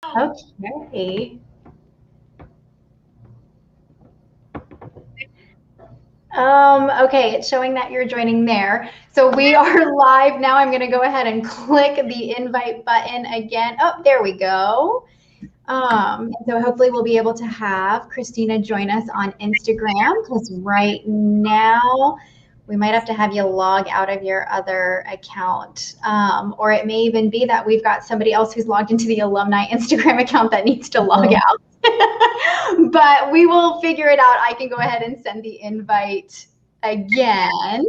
Okay. Okay, it's showing that you're joining there. So we are live now. I'm going to go ahead and click the invite button again. Oh, there we go. So hopefully we'll be able to have Christina join us on Instagram because right now we might have to have you log out of your other account. Or it may even be that we've got somebody else who's logged into the alumni Instagram account that needs to log out. But we will figure it out. I can go ahead and send the invite again.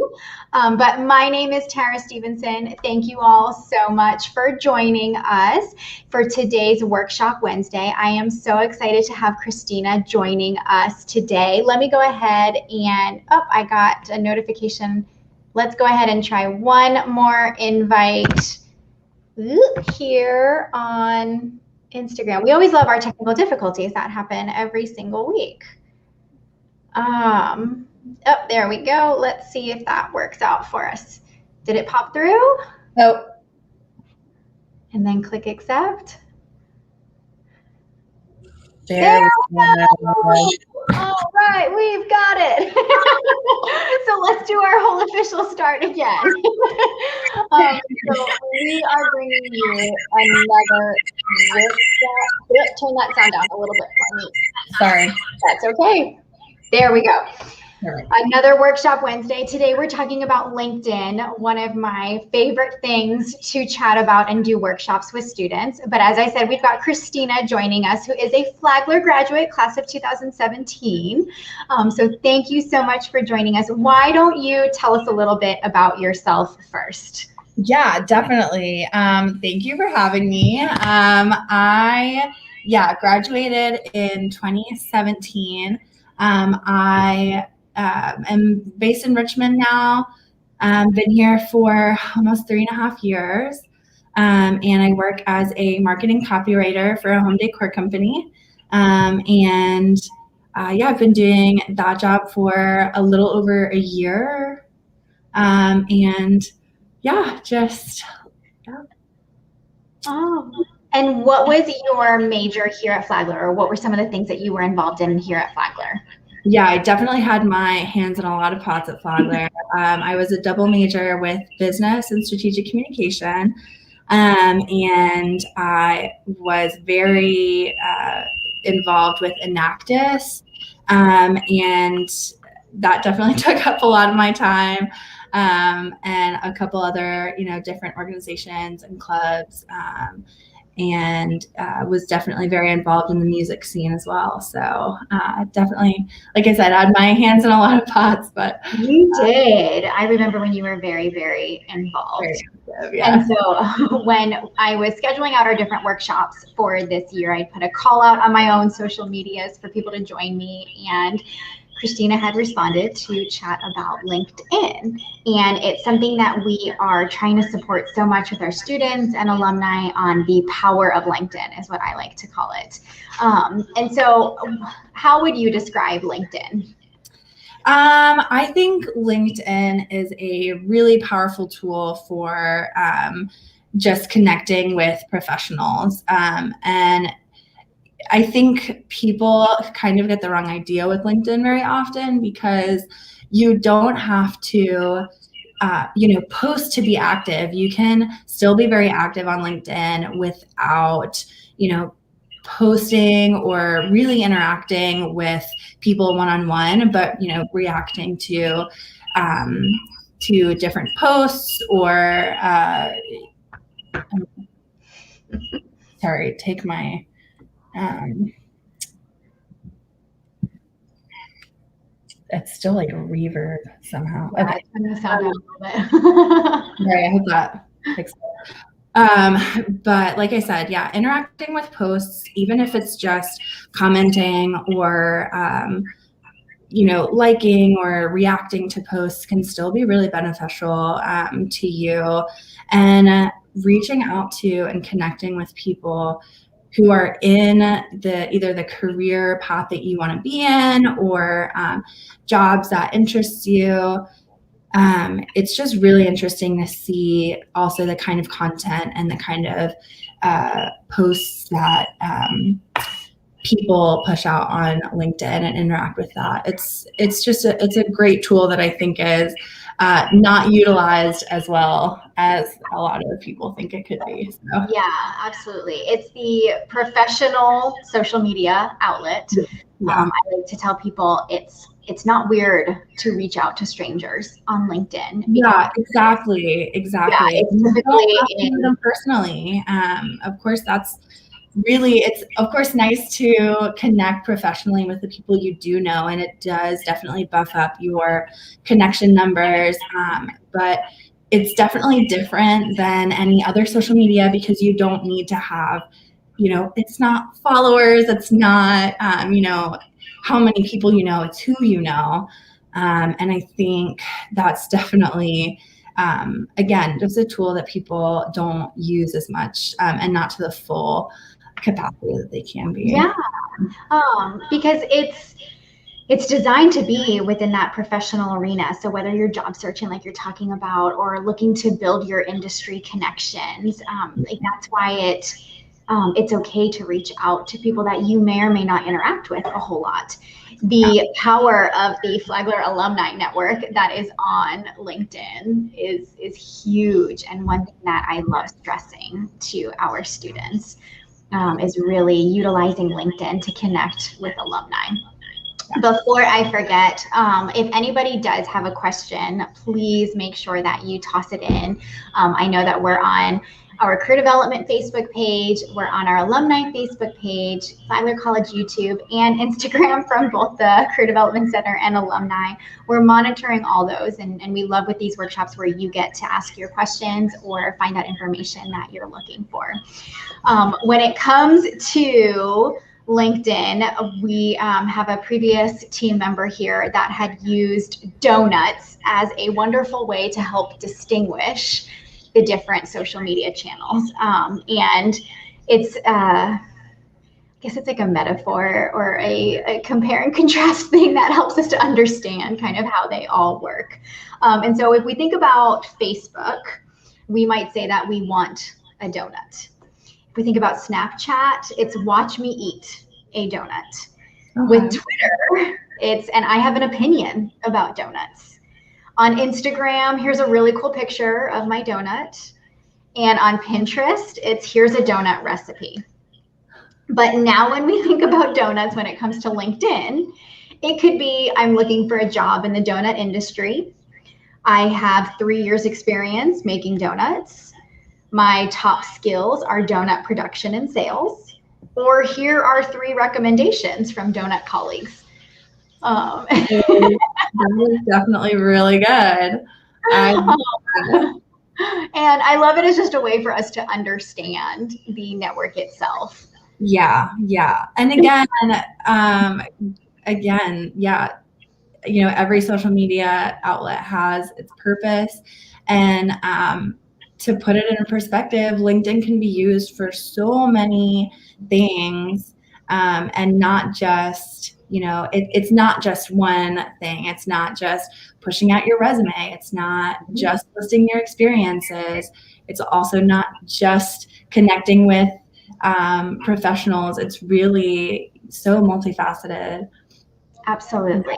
But my name is Tara Stevenson. Thank you all so much for joining us for today's Workshop Wednesday. I am so excited to have Christina joining us today. Let me go ahead and, I got a notification. Let's go ahead and try one more invite here on Instagram. We always love our technical difficulties that happen every single week. There we go. Let's see if that works out for us. Did it pop through? Oh. And then click accept. There we go. All right, we've got it. So let's do our whole official start again. So we are bringing you another workshop. Turn that sound down a little bit for me. Sorry. That's okay. There we go. Right. Another Workshop Wednesday. Today we're talking about LinkedIn, one of my favorite things to chat about and do workshops with students. But as I said, we've got Christina joining us, who is a Flagler graduate, class of 2017. So thank you so much for joining us. Why don't you tell us a little bit about yourself first? Yeah, definitely. Thank you for having me. I graduated in 2017. I am based in Richmond now. Been here for almost 3.5 years. And I work as a marketing copywriter for a home decor company. I've been doing that job for a little over a year. Oh, and what was your major here at Flagler, or what were some of the things that you were involved in here at Flagler? Yeah, I definitely had my hands in a lot of pots at Flagler. I was a double major with business and strategic communication. And I was very involved with Enactus. And that definitely took up a lot of my time. And a couple other, different organizations and clubs. And was definitely very involved in the music scene as well. So definitely, like I said, I had my hands in a lot of pots. But you did. I remember when you were very, very involved. Very active, yeah. And so when I was scheduling out our different workshops for this year, I put a call out on my own social medias for people to join me. And Christina had responded to chat about LinkedIn. And it's something that we are trying to support so much with our students and alumni on the power of LinkedIn, is what I like to call it. And so how would you describe LinkedIn? I think LinkedIn is a really powerful tool for just connecting with professionals. And I think people kind of get the wrong idea with LinkedIn very often, because you don't have to, post to be active. You can still be very active on LinkedIn without, posting or really interacting with people one-on-one, but, reacting to different posts or, sorry, take my, it's still like a reverb somehow. Yeah, okay. Turn the sound down a little bit. Right, I hope that fixes it. But like I said, yeah, interacting with posts, even if it's just commenting or, liking or reacting to posts, can still be really beneficial to you. And reaching out to and connecting with people who are in either the career path that you want to be in, or jobs that interest you. It's just really interesting to see also the kind of content and the kind of posts that people push out on LinkedIn and interact with that. It's just it's a great tool that I think is not utilized as well as a lot of people think it could be. So. Yeah, absolutely. It's the professional social media outlet. Yeah. I like to tell people it's not weird to reach out to strangers on LinkedIn. Yeah, exactly. Yeah, it's typically them personally. Of course, that's really, it's of course nice to connect professionally with the people you do know, and it does definitely buff up your connection numbers. But it's definitely different than any other social media because you don't need to have, it's not followers, it's not, how many people you know, it's who you know. And I think that's definitely, again, just a tool that people don't use as much and not to the full capacity that they can be. Yeah, because it's designed to be within that professional arena. So whether you're job searching, like you're talking about, or looking to build your industry connections, like that's why it's okay to reach out to people that you may or may not interact with a whole lot. The power of the Flagler Alumni Network that is on LinkedIn is huge, and one thing that I love stressing to our students is really utilizing LinkedIn to connect with alumni. Before I forget, if anybody does have a question, please make sure that you toss it in. I know that we're on our career development Facebook page, we're on our alumni Facebook page, Flagler College YouTube, and Instagram from both the Career Development Center and alumni. We're monitoring all those, and we love with these workshops where you get to ask your questions or find out information that you're looking for. When it comes to LinkedIn, we have a previous team member here that had used donuts as a wonderful way to help distinguish the different social media channels. And it's, I guess it's like a metaphor or a compare and contrast thing that helps us to understand kind of how they all work. And so if we think about Facebook, we might say that we want a donut. If we think about Snapchat, it's watch me eat a donut. With Twitter, it's, and I have an opinion about donuts. On Instagram, here's a really cool picture of my donut. And on Pinterest, it's here's a donut recipe. But now when we think about donuts, when it comes to LinkedIn, it could be I'm looking for a job in the donut industry. I have 3 years experience making donuts. My top skills are donut production and sales. Or here are 3 recommendations from donut colleagues. That was definitely really good. And I love it as just a way for us to understand the network itself. Yeah. And again, yeah, every social media outlet has its purpose. And to put it in perspective, LinkedIn can be used for so many things, and not just, it's not just one thing. It's not just pushing out your resume. It's not just listing your experiences. It's also not just connecting with professionals. It's really so multifaceted. Absolutely.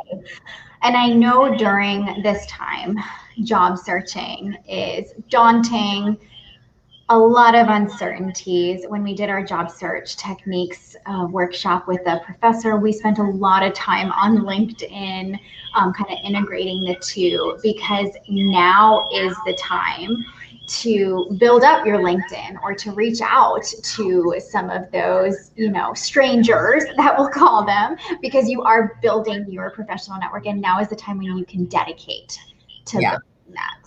And I know during this time, job searching is daunting, a lot of uncertainties. When we did our job search techniques workshop with a professor, we spent a lot of time on LinkedIn, kind of integrating the two, because now is the time to build up your LinkedIn or to reach out to some of those, strangers that we'll call them, because you are building your professional network, and now is the time when you can dedicate to building that.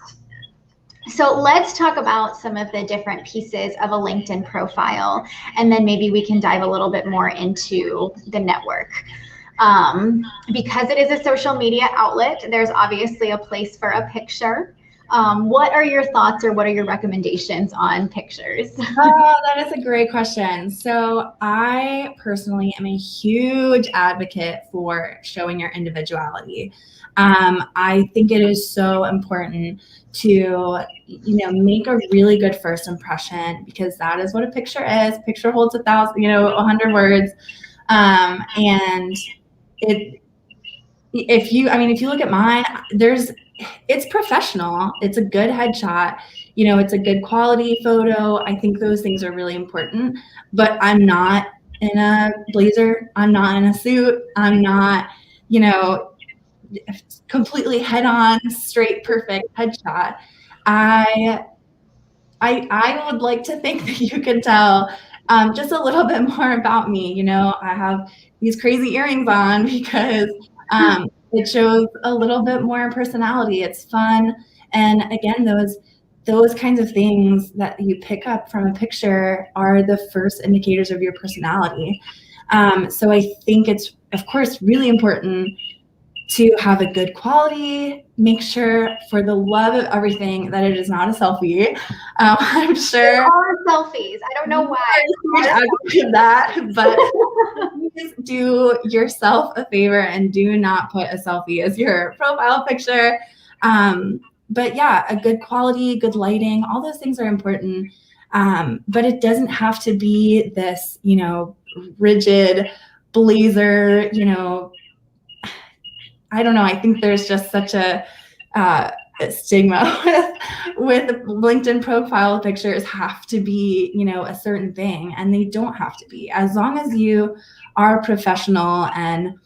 So let's talk about some of the different pieces of a LinkedIn profile, and then maybe we can dive a little bit more into the network. Because it is a social media outlet, there's obviously a place for a picture. What are your thoughts or what are your recommendations on pictures? Oh, that is a great question. So I personally am a huge advocate for showing your individuality. I think it is so important to, make a really good first impression, because that is what a picture is. Picture holds 100 words. And if you look at mine, it's professional. It's a good headshot. It's a good quality photo. I think those things are really important, but I'm not in a blazer. I'm not in a suit. I'm not, completely head on, straight, perfect headshot. I would like to think that you can tell just a little bit more about me. I have these crazy earrings on because it shows a little bit more personality. It's fun. And again, those kinds of things that you pick up from a picture are the first indicators of your personality. So I think it's, of course, really important to have a good quality. Make sure, for the love of everything, that it is not a selfie. I'm sure All selfies. I don't know why. I did that, but please do yourself a favor and do not put a selfie as your profile picture. But yeah, a good quality, good lighting, all those things are important. But it doesn't have to be this, rigid blazer, I don't know. I think there's just such a stigma with LinkedIn profile pictures have to be, a certain thing, and they don't have to be. As long as you are professional and,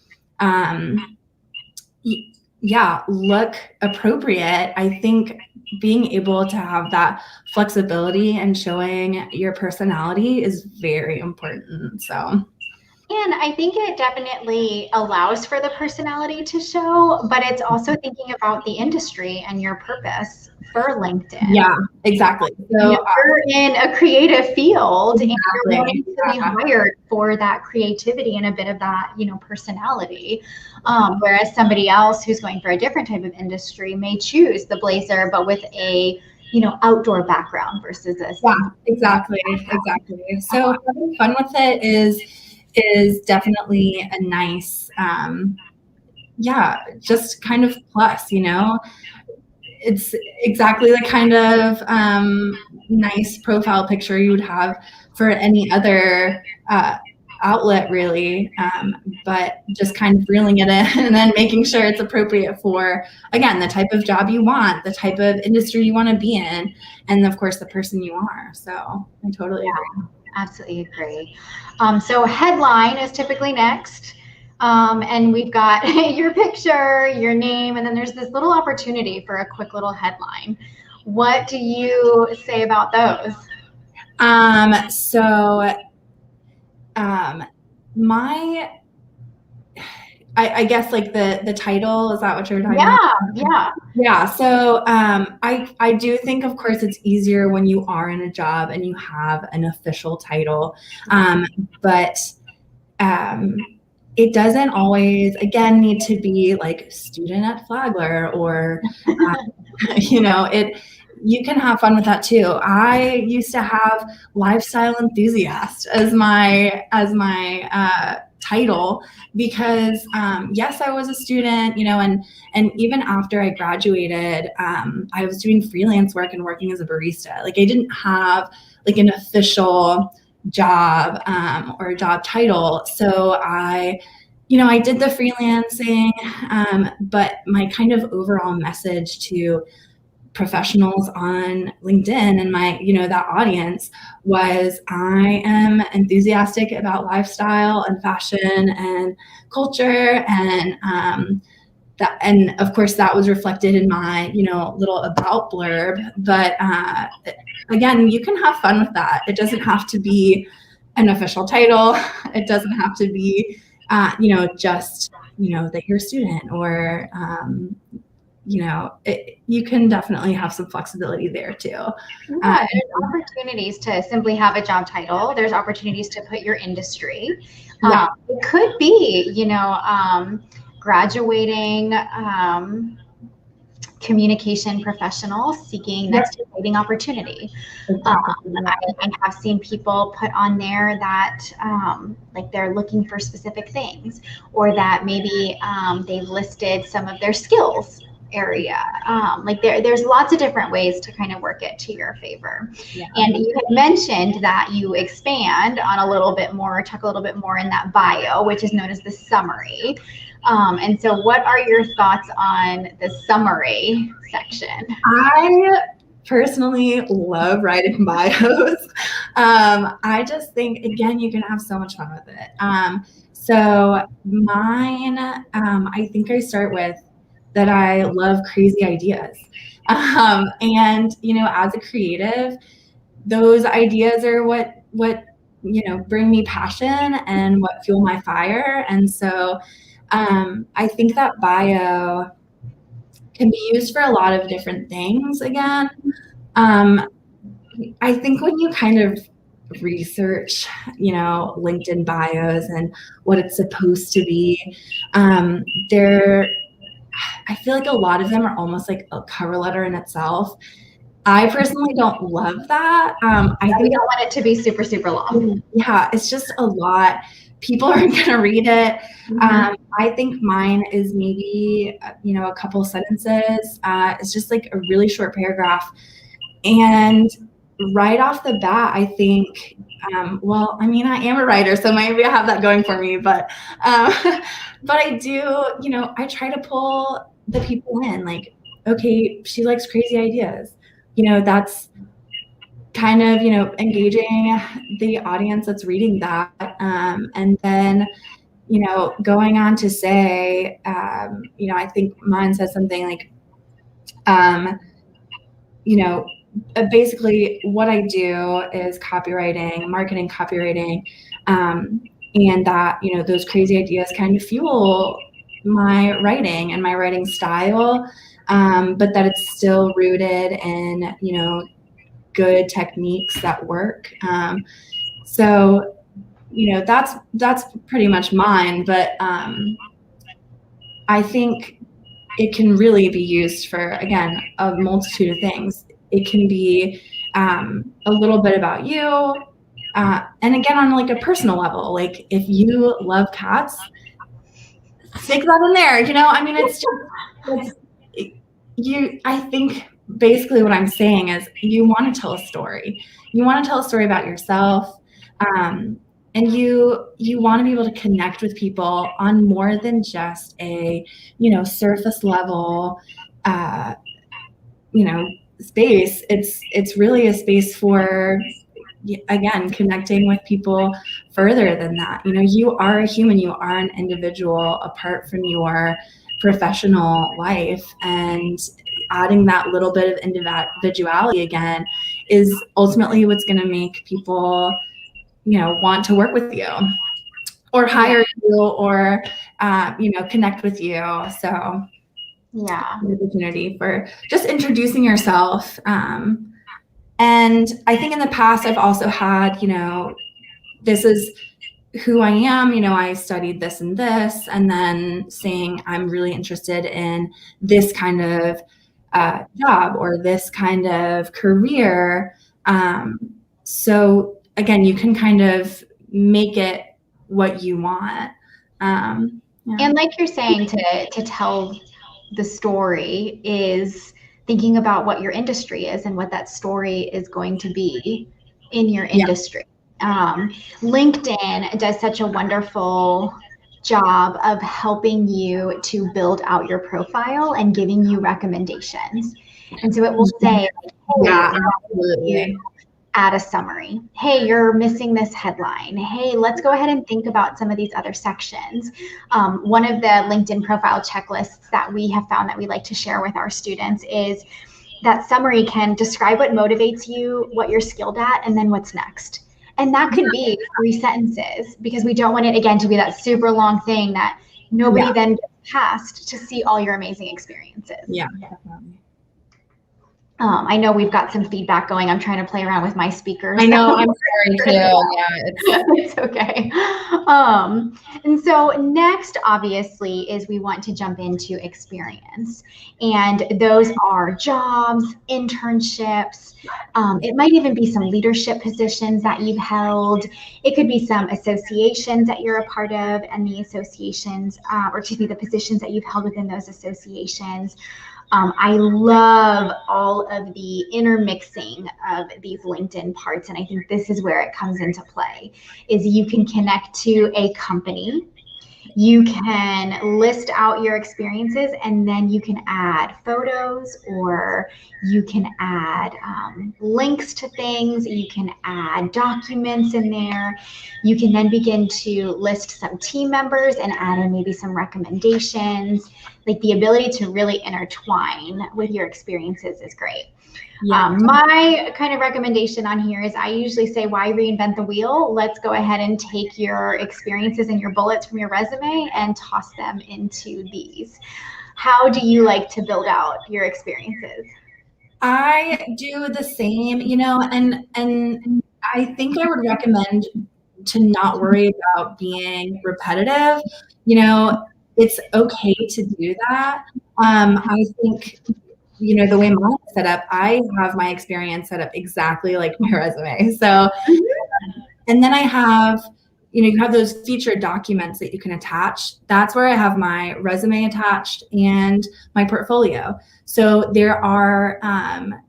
look appropriate, I think being able to have that flexibility and showing your personality is very important. So. And I think it definitely allows for the personality to show, but it's also thinking about the industry and your purpose for LinkedIn. Yeah, exactly. So you're in a creative field, and you're wanting to be hired for that creativity and a bit of that, personality. Whereas somebody else who's going for a different type of industry may choose the blazer, but with a outdoor backgroround versus a exactly. So having fun with it is definitely a nice, just kind of plus, it's exactly the kind of nice profile picture you would have for any other outlet, really, but just kind of reeling it in and then making sure it's appropriate for, again, the type of job you want, the type of industry you want to be in, and of course the person you are. So I totally agree. Absolutely agree. So headline is typically next. And we've got your picture, your name, and then there's this little opportunity for a quick little headline. What do you say about those? I guess like the title, is that what you're talking about? Yeah. So I do think, of course, it's easier when you are in a job and you have an official title, but it doesn't always, again, need to be like student at Flagler or, you can have fun with that too. I used to have lifestyle enthusiast as my title because, yes, I was a student, and even after I graduated, I was doing freelance work and working as a barista. Like I didn't have like an official job or a job title. So I did the freelancing, but my kind of overall message to professionals on LinkedIn and my, that audience was, I am enthusiastic about lifestyle and fashion and culture, and and of course that was reflected in my, little about blurb. But again, you can have fun with that. It doesn't have to be an official title. It doesn't have to be, just, that you're a student or, you can definitely have some flexibility there too. Yeah, there's opportunities to simply have a job title. There's opportunities to put your industry. It could be, graduating communication professional seeking next exciting opportunity. I have seen people put on there that like they're looking for specific things, or that maybe they've listed some of their skills area. Like there's lots of different ways to kind of work it to your favor. Yeah. And you had mentioned that you expand on a little bit more, talk a little bit more in that bio, which is known as the summary. And so what are your thoughts on the summary section? I personally love writing bios. I just think, again, you can have so much fun with it. So mine, I think I start with that I love crazy ideas. And, you know, as a creative, those ideas are what, you know, bring me passion and what fuel my fire. And so I think that bio can be used for a lot of different things. Again, I think when you kind of research, you know, LinkedIn bios and what it's supposed to be, I feel like a lot of them are almost like a cover letter in itself. I personally don't love that. I think we don't want it to be super, super long. Yeah, it's just a lot. People aren't going to read it. I think mine is maybe, you know, a couple sentences. It's just like a really short paragraph. And right off the bat, I think, well, I mean, I am a writer, so maybe I have that going for me, but I do, you know, I try to pull the people in, like, okay, she likes crazy ideas. You know, that's kind of, you know, engaging the audience that's reading that. And then, you know, going on to say, you know, I think mine says something like, you know, basically what I do is copywriting, marketing copywriting, and that, you know, those crazy ideas kind of fuel my writing and my writing style, but that it's still rooted in, you know, good techniques that work. So, you know, that's pretty much mine, but I think it can really be used for, again, a multitude of things. It can be a little bit about you, and again, on like a personal level, like if you love cats, stick that in there. You know, I mean, it's just I think basically what I'm saying is you want to tell a story. You want to tell a story about yourself, and you want to be able to connect with people on more than just a, you know, surface level, you know, space. It's really a space for, again, connecting with people further than that. You know, you are a human, you are an individual apart from your professional life, and adding that little bit of individuality again is ultimately what's going to make people, you know, want to work with you or hire you or, you know, connect with you. So yeah, an opportunity for just introducing yourself. And I think in the past, I've also had, you know, this is who I am, you know, I studied this, and then saying I'm really interested in this kind of job or this kind of career. So again, you can kind of make it what you want. Yeah. And like you're saying, to tell the story is thinking about what your industry is and what that story is going to be in your industry. LinkedIn does such a wonderful job of helping you to build out your profile and giving you recommendations. And so it will say, hey, absolutely, add a summary. Hey, you're missing this headline. Hey, let's go ahead and think about some of these other sections. One of the LinkedIn profile checklists that we have found that we like to share with our students is that summary can describe what motivates you, what you're skilled at, and then what's next. And that could be 3 sentences, because we don't want it, again, to be that super long thing that nobody then gets past to see all your amazing experiences. Yeah, definitely. I know we've got some feedback going. I'm trying to play around with my speakers. I know, I'm sorry too. Yeah, it's okay. And so next, obviously, is we want to jump into experience. And those are jobs, internships. It might even be some leadership positions that you've held. It could be some associations that you're a part of, and the associations, or excuse me, the positions that you've held within those associations. I love all of the intermixing of these LinkedIn parts, and I think this is where it comes into play, is you can connect to a company, you can list out your experiences, and then you can add photos, or you can add links to things, you can add documents in there. You can then begin to list some team members and add in maybe some recommendations. Like, the ability to really intertwine with your experiences is great. Yeah. My kind of recommendation on here is, I usually say, why reinvent the wheel? Let's go ahead and take your experiences and your bullets from your resume and toss them into these. How do you like to build out your experiences? I do the same, and I think I would recommend to not worry about being repetitive. It's okay to do that. I think, the way mine is set up, I have my experience set up exactly like my resume. So, and then I have, you have those featured documents that you can attach. That's where I have my resume attached and my portfolio. So there are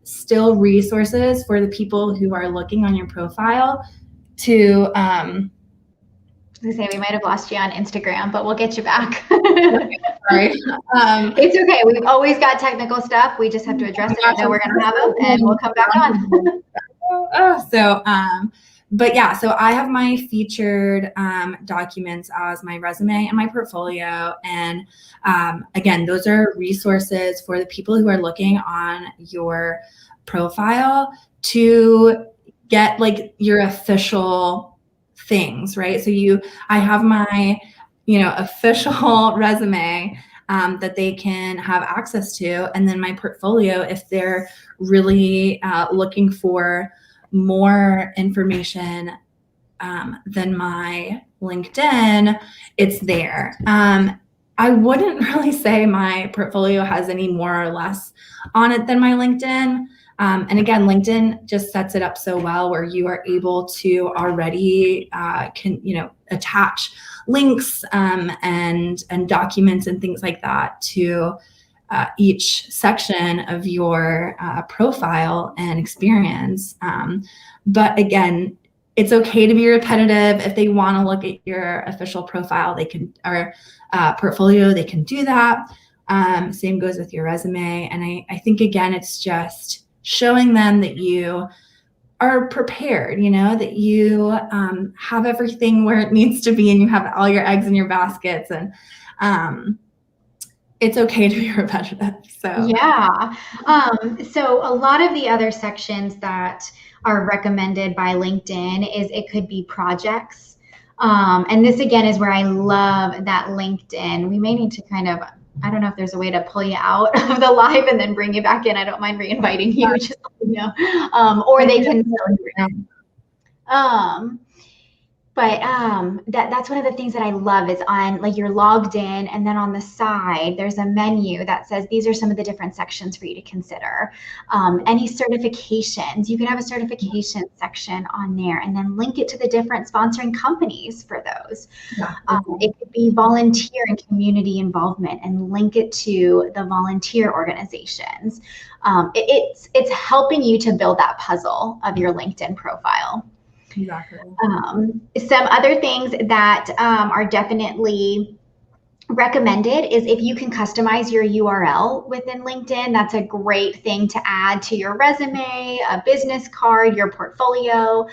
still resources for the people who are looking on your profile to. We might have lost you on Instagram, but we'll get you back. Sorry. It's okay. We've always got technical stuff. We just have to address it. I know we're going to have them, and we'll come back on. But yeah, so I have my featured documents as my resume and my portfolio. And again, those are resources for the people who are looking on your profile to get like your official things, right? So I have my, official resume that they can have access to. And then my portfolio, if they're really looking for more information than my LinkedIn, it's there. I wouldn't really say my portfolio has any more or less on it than my LinkedIn. And again, LinkedIn just sets it up so well where you are able to already attach links and documents and things like that to each section of your profile and experience. But again, it's okay to be repetitive. If they want to look at your official profile, they can, or portfolio, they can do that. Same goes with your resume. And I think, again, it's just showing them that you are prepared, that you have everything where it needs to be and you have all your eggs in your baskets, and it's okay to be repetitive. So yeah. So a lot of the other sections that are recommended by LinkedIn is, it could be projects. And this again is where I love that LinkedIn. We may need to kind of, I don't know if there's a way to pull you out of the live and then bring you back in. I don't mind reinviting you, just let me know. Or they can. But that's one of the things that I love is on, like, you're logged in, and then on the side, there's a menu that says, these are some of the different sections for you to consider. Any certifications, you can have a certification section on there, and then link it to the different sponsoring companies for those. Yeah. It could be volunteer and community involvement, and link it to the volunteer organizations. It's helping you to build that puzzle of your LinkedIn profile. Exactly. Some other things that are definitely recommended is, if you can customize your URL within LinkedIn, that's a great thing to add to your resume, a business card, your portfolio,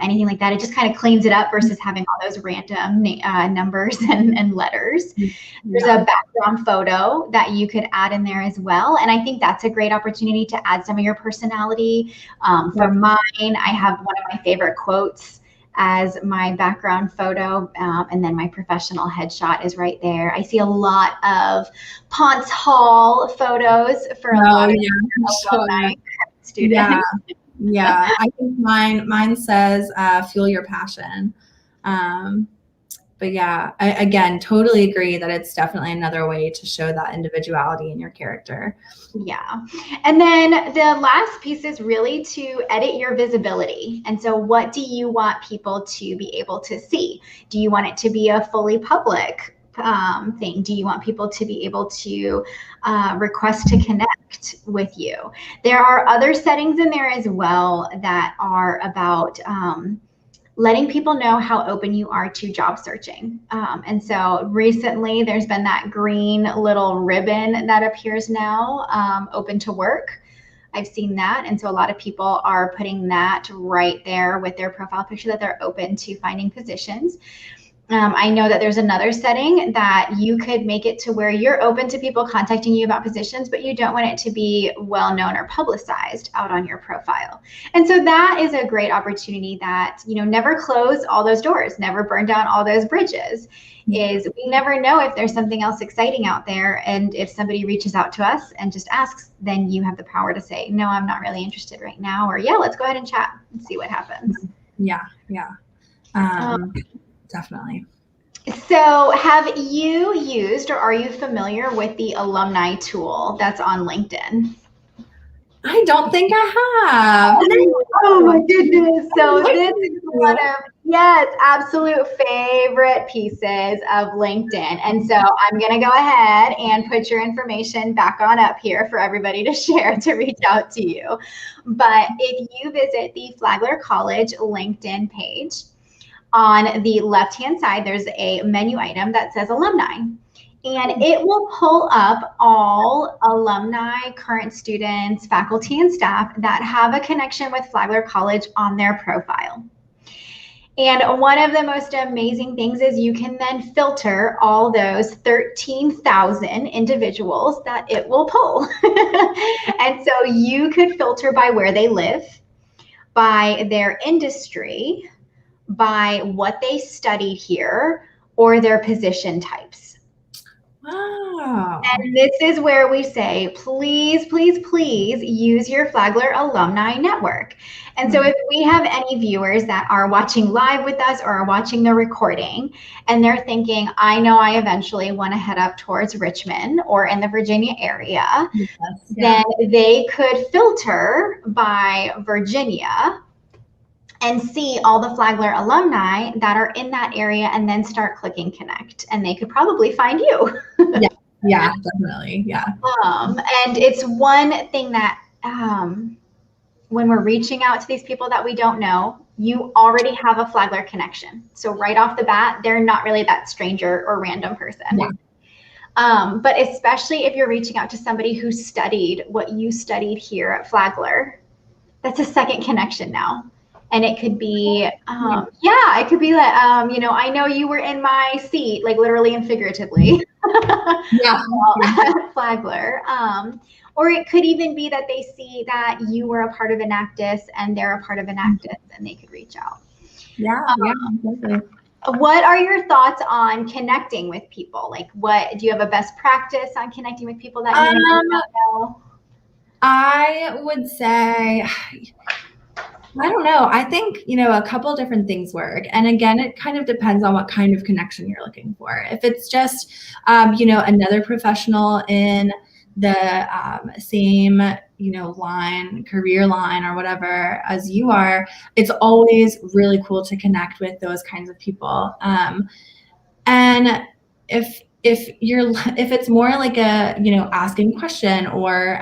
anything like that. It just kind of cleans it up versus having all those random numbers and letters. Yeah. There's a background photo that you could add in there as well. And I think that's a great opportunity to add some of your personality. For mine, I have one of my favorite quotes as my background photo, and then my professional headshot is right there. I see a lot of Ponce Hall photos for a lot of alumni students. Yeah. I think mine says fuel your passion. But yeah, I again totally agree that it's definitely another way to show that individuality in your character. Yeah. And then the last piece is really to edit your visibility. And so what do you want people to be able to see? Do you want it to be a fully public thing? Do you want people to be able to request to connect with you? There are other settings in there as well that are about letting people know how open you are to job searching. And so recently there's been that green little ribbon that appears now, open to work. I've seen that. And so a lot of people are putting that right there with their profile picture that they're open to finding positions. I know that there's another setting that you could make it to where you're open to people contacting you about positions, but you don't want it to be well known or publicized out on your profile. And so that is a great opportunity that, never close all those doors, never burn down all those bridges. Is we never know if there's something else exciting out there. And if somebody reaches out to us and just asks, then you have the power to say, no, I'm not really interested right now, or yeah, let's go ahead and chat and see what happens. Yeah. Definitely. So have you used or are you familiar with the Alumni Tool that's on LinkedIn? I don't think I have. Oh my goodness. So this is one of, absolute favorite pieces of LinkedIn. And so I'm going to go ahead and put your information back on up here for everybody to share to reach out to you. But if you visit the Flagler College LinkedIn page, on the left-hand side, there's a menu item that says alumni, and it will pull up all alumni, current students, faculty, and staff that have a connection with Flagler College on their profile. And one of the most amazing things is you can then filter all those 13,000 individuals that it will pull. And so you could filter by where they live, by their industry, by what they studied here, or their position types. Wow. And this is where we say, please, please, please use your Flagler Alumni Network. And so if we have any viewers that are watching live with us or are watching the recording, and they're thinking, I know I eventually want to head up towards Richmond or in the Virginia area, then they could filter by Virginia and see all the Flagler alumni that are in that area, and then start clicking connect, and they could probably find you. Yeah, definitely. Yeah. And it's one thing that when we're reaching out to these people that we don't know, you already have a Flagler connection. So right off the bat, they're not really that stranger or random person. Yeah. But especially if you're reaching out to somebody who studied what you studied here at Flagler, that's a second connection now. And it could be, it could be like, I know you were in my seat, like literally and figuratively. Flagler. Or it could even be that they see that you were a part of Enactus and they're a part of Enactus, and they could reach out. Definitely. What are your thoughts on connecting with people? Like, do you have a best practice on connecting with people that you don't know? I would say, I don't know. I think, a couple different things work. And again, it kind of depends on what kind of connection you're looking for. If it's just, another professional in the same, career line or whatever as you are, it's always really cool to connect with those kinds of people. And if it's more like a, asking a question or,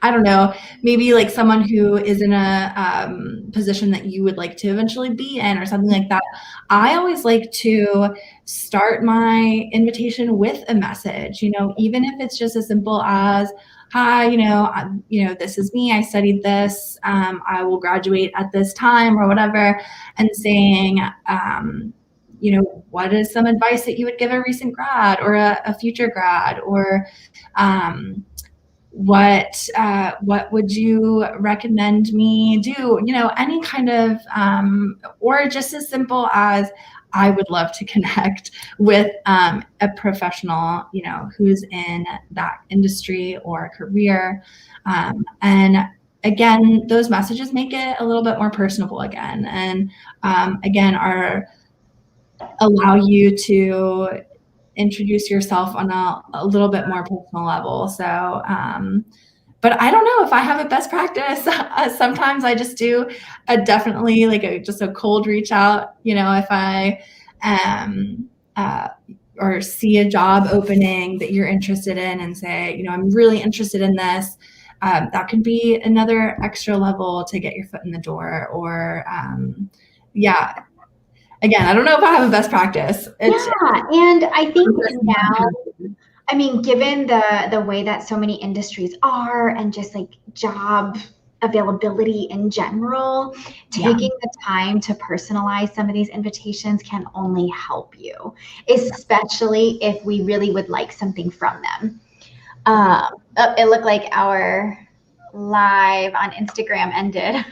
I don't know, maybe like someone who is in a position that you would like to eventually be in or something like that. I always like to start my invitation with a message, even if it's just as simple as, hi, this is me. I studied this. I will graduate at this time or whatever, and saying, what is some advice that you would give a recent grad or a future grad, or what would you recommend me do? Any kind of, or just as simple as, I would love to connect with a professional, who's in that industry or career. And again, those messages make it a little bit more personable again. And again, allow you to introduce yourself on a little bit more personal level. So, but I don't know if I have a best practice. Sometimes I just do definitely just a cold reach out, if I or see a job opening that you're interested in and say, I'm really interested in this. That could be another extra level to get your foot in the door. Or again, I don't know if I have a best practice. And I think now, given the way that so many industries are, and just job availability in general, taking the time to personalize some of these invitations can only help you, especially if we really would like something from them. It looked like our live on Instagram ended.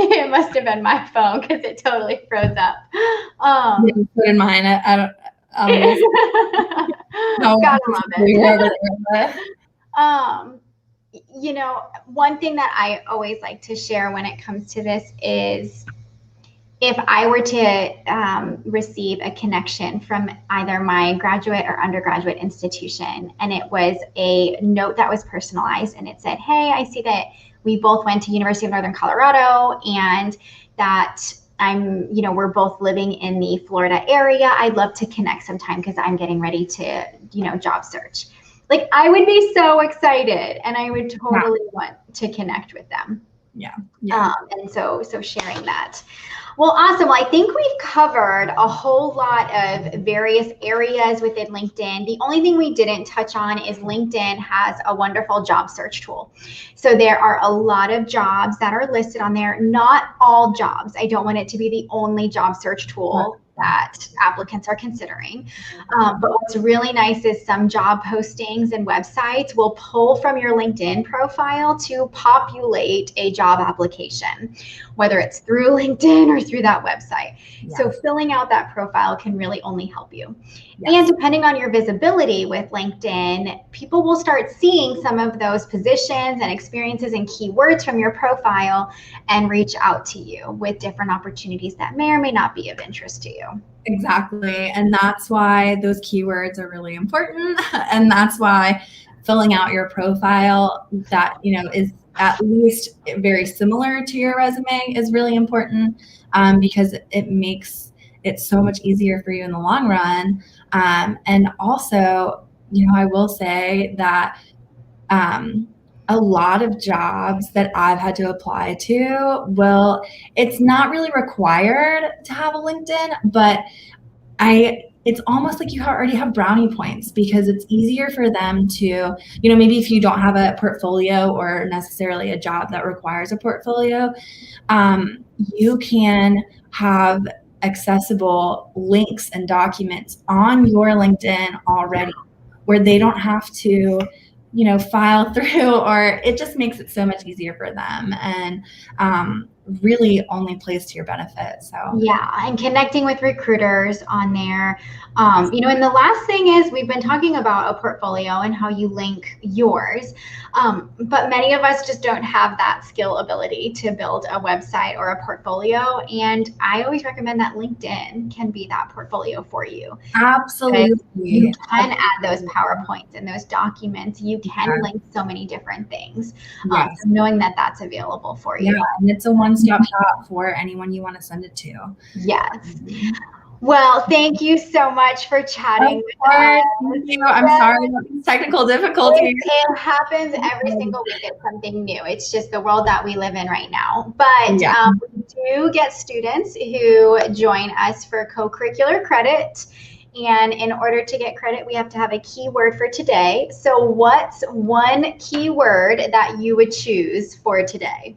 It must have been my phone because it totally froze up. Put in mine. I don't. Gotta love it. One thing that I always like to share when it comes to this is, if I were to receive a connection from either my graduate or undergraduate institution, and it was a note that was personalized and it said, hey, I see that we both went to University of Northern Colorado and that we're both living in the Florida area. I'd love to connect sometime because I'm getting ready to, job search. I would be so excited, and I would totally want to connect with them. And so sharing that. Well, awesome. Well, I think we've covered a whole lot of various areas within LinkedIn. The only thing we didn't touch on is LinkedIn has a wonderful job search tool. So there are a lot of jobs that are listed on there. Not all jobs. I don't want it to be the only job search tool that applicants are considering. But what's really nice is some job postings and websites will pull from your LinkedIn profile to populate a job application, whether it's through LinkedIn or through that website. So filling out that profile can really only help you. And depending on your visibility with LinkedIn, people will start seeing some of those positions and experiences and keywords from your profile and reach out to you with different opportunities that may or may not be of interest to you. Exactly. And that's why those keywords are really important. And that's why filling out your profile that, is at least very similar to your resume is really important, because it makes it so much easier for you in the long run. And also, I will say that a lot of jobs that I've had to apply to, it's not really required to have a LinkedIn, but it's almost like you already have brownie points, because it's easier for them to, maybe if you don't have a portfolio or necessarily a job that requires a portfolio, you can have accessible links and documents on your LinkedIn already, where they don't have to, file through, or it just makes it so much easier for them, and really only plays to your benefit. So and connecting with recruiters on there. And the last thing is, we've been talking about a portfolio and how you link yours, but many of us just don't have that skill ability to build a website or a portfolio, and I always recommend that LinkedIn can be that portfolio for you. Absolutely. You can add those PowerPoints and those documents. You can link so many different things. So knowing that that's available for you. And it's a one-stop shop for anyone you want to send it to. Yes. Well, thank you so much for chatting with us. Thank you. I'm sorry about these technical difficulties. It happens every single week. It's something new. It's just the world that we live in right now. But we do get students who join us for co-curricular credit. And in order to get credit, we have to have a keyword for today. So what's one keyword that you would choose for today?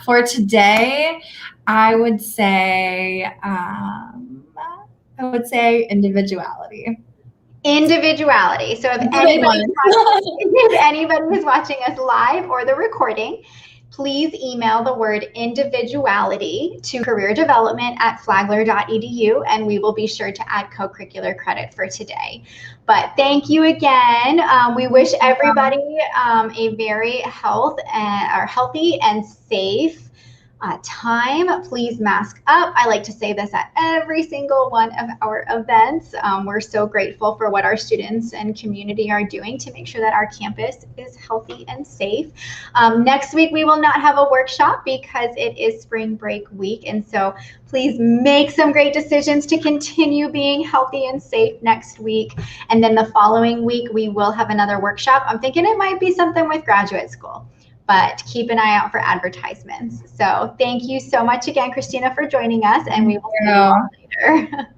For today, I would say individuality. Individuality. So if anybody is watching us live or the recording, please email the word individuality to careerdevelopment@flagler.edu, and we will be sure to add co-curricular credit for today. But thank you again. We wish everybody a very healthy and safe time. Please mask up. I like to say this at every single one of our events. We're so grateful for what our students and community are doing to make sure that our campus is healthy and safe. Next week, we will not have a workshop because it is spring break week. And so please make some great decisions to continue being healthy and safe next week. And then the following week, we will have another workshop. I'm thinking it might be something with graduate school, but keep an eye out for advertisements. So thank you so much again, Christina, for joining us, and we will see you all later.